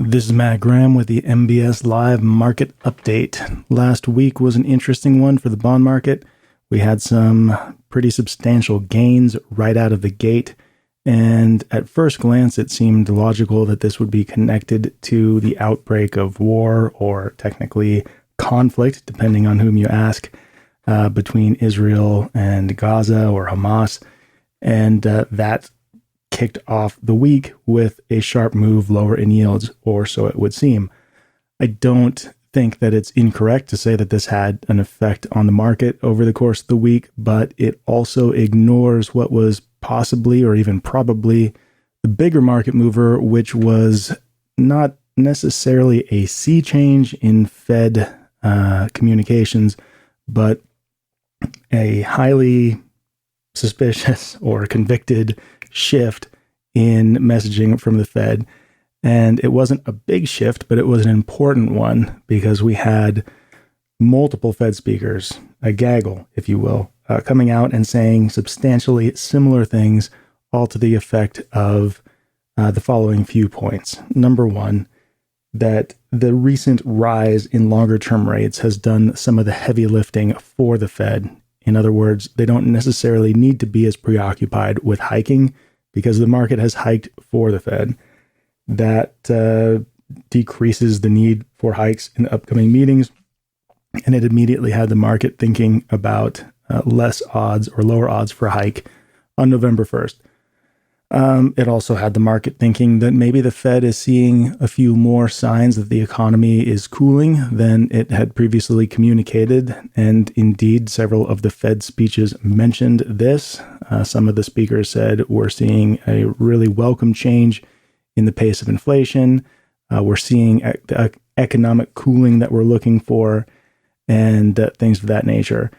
This is Matt Graham with the MBS Live Market Update. Last week was an interesting one for the bond market. We had some pretty substantial gains right out of the gate, and at first glance it seemed logical that this would be connected to the outbreak of war, or technically conflict, depending on whom you ask, between Israel and Gaza or Hamas, and that kicked off the week with a sharp move lower in yields, or so it would seem. I don't think that it's incorrect to say that this had an effect on the market over the course of the week, but it also ignores what was possibly or even probably the bigger market mover, which was not necessarily a sea change in Fed communications, but a highly suspicious or convicted shift in messaging from the Fed. And it wasn't a big shift, but it was an important one because we had multiple Fed speakers, a gaggle, if you will, coming out and saying substantially similar things, all to the effect of the following few points. Number one, that the recent rise in longer-term rates has done some of the heavy lifting for the Fed. In other words, they don't necessarily need to be as preoccupied with hiking because the market has hiked for the Fed. That decreases the need for hikes in the upcoming meetings, and it immediately had the market thinking about less odds or lower odds for a hike on November 1st. It also had the market thinking that maybe the Fed is seeing a few more signs that the economy is cooling than it had previously communicated. And indeed, several of the Fed speeches mentioned this. Some of the speakers said we're seeing a really welcome change in the pace of inflation. We're seeing the economic cooling that we're looking for, and things of that nature.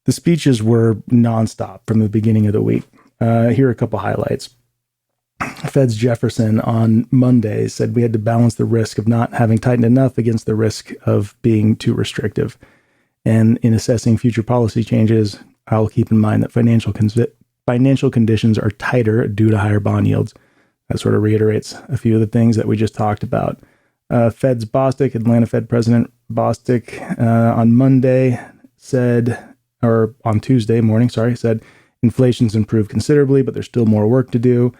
The speeches were nonstop from the beginning of the week. Here are a couple highlights. Fed's Jefferson on Monday said we had to balance the risk of not having tightened enough against the risk of being too restrictive. And in assessing future policy changes, I'll keep in mind that financial conditions are tighter due to higher bond yields. That sort of reiterates a few of the things that we just talked about. Fed's Bostic, Atlanta Fed President Bostic, on Monday said, or on Tuesday morning, said inflation's improved considerably, but there's still more work to do.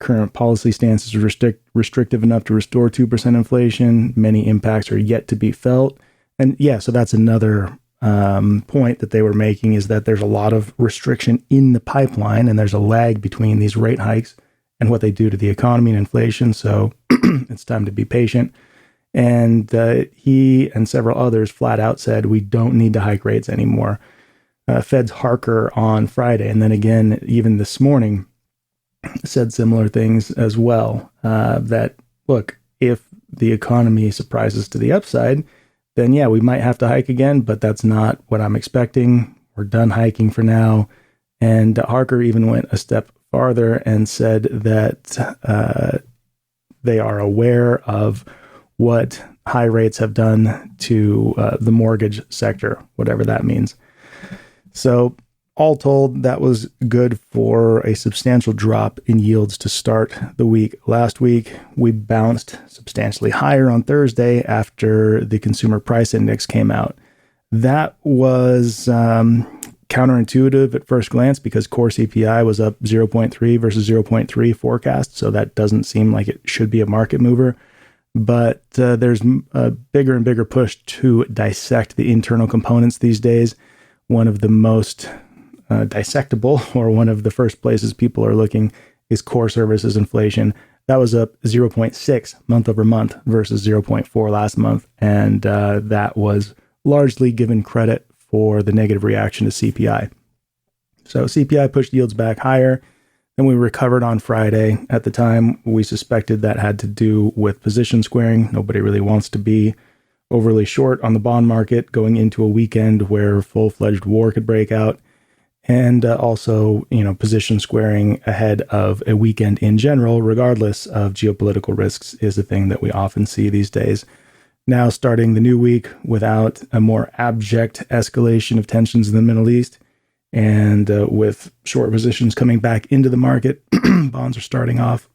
Current policy stance is restrictive enough to restore 2% inflation. Many impacts are yet to be felt. And yeah, so that's another point that they were making, is that there's a lot of restriction in the pipeline, and there's a lag between these rate hikes and what they do to the economy and inflation. So it's time to be patient. And he and several others flat out said, we don't need to hike rates anymore. Fed's Harker on Friday, and then again, even this morning, said similar things as well. That, look, if the economy surprises to the upside, then yeah, we might have to hike again, but that's not what I'm expecting. We're done hiking for now. And Harker even went a step farther and said that they are aware of what high rates have done to the mortgage sector, whatever that means. So all told, that was good for a substantial drop in yields to start the week. Last week, we bounced substantially higher on Thursday after the consumer price index came out. That was counterintuitive at first glance because core CPI was up 0.3 versus 0.3 forecast, so that doesn't seem like it should be a market mover. But there's a bigger and bigger push to dissect the internal components these days. One of the most dissectable, or one of the first places people are looking, is core services inflation. That was up 0.6 month over month versus 0.4 last month. And that was largely given credit for the negative reaction to CPI. So CPI pushed yields back higher, and we recovered on Friday. At the time, we suspected that had to do with position squaring. Nobody really wants to be overly short on the bond market going into a weekend where full-fledged war could break out. And also, position squaring ahead of a weekend in general, regardless of geopolitical risks, is a thing that we often see these days. Now, starting the new week without a more abject escalation of tensions in the Middle East, and with short positions coming back into the market, bonds are starting off.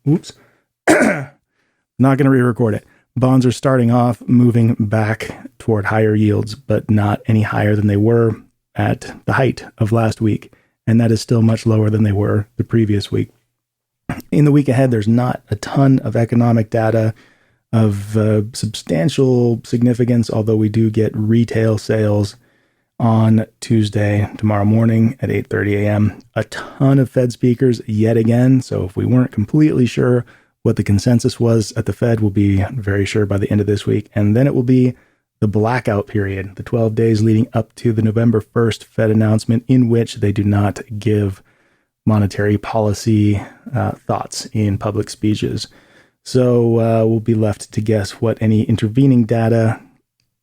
Not going to re-record it. Bonds are starting off moving back toward higher yields, but not any higher than they were at the height of last week. And that is still much lower than they were the previous week. In the week ahead, there's not a ton of economic data of substantial significance, although we do get retail sales on Tuesday, tomorrow morning at 8:30 a.m. A ton of Fed speakers yet again. So if we weren't completely sure what the consensus was at the Fed, we'll be very sure by the end of this week. And then it will be the blackout period, the 12 days leading up to the November 1st Fed announcement, in which they do not give monetary policy thoughts in public speeches. So we'll be left to guess what any intervening data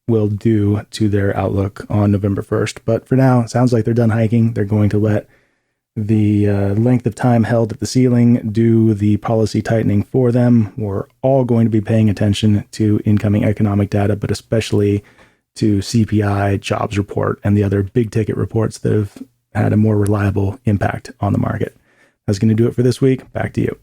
will do to their outlook on November 1st. But for now, it sounds like they're done hiking. They're going to let the length of time held at the ceiling do the policy tightening for them. We're all going to be paying attention to incoming economic data, but especially to CPI, jobs report, and the other big ticket reports that have had a more reliable impact on the market. That's going to do it for this week. Back to you.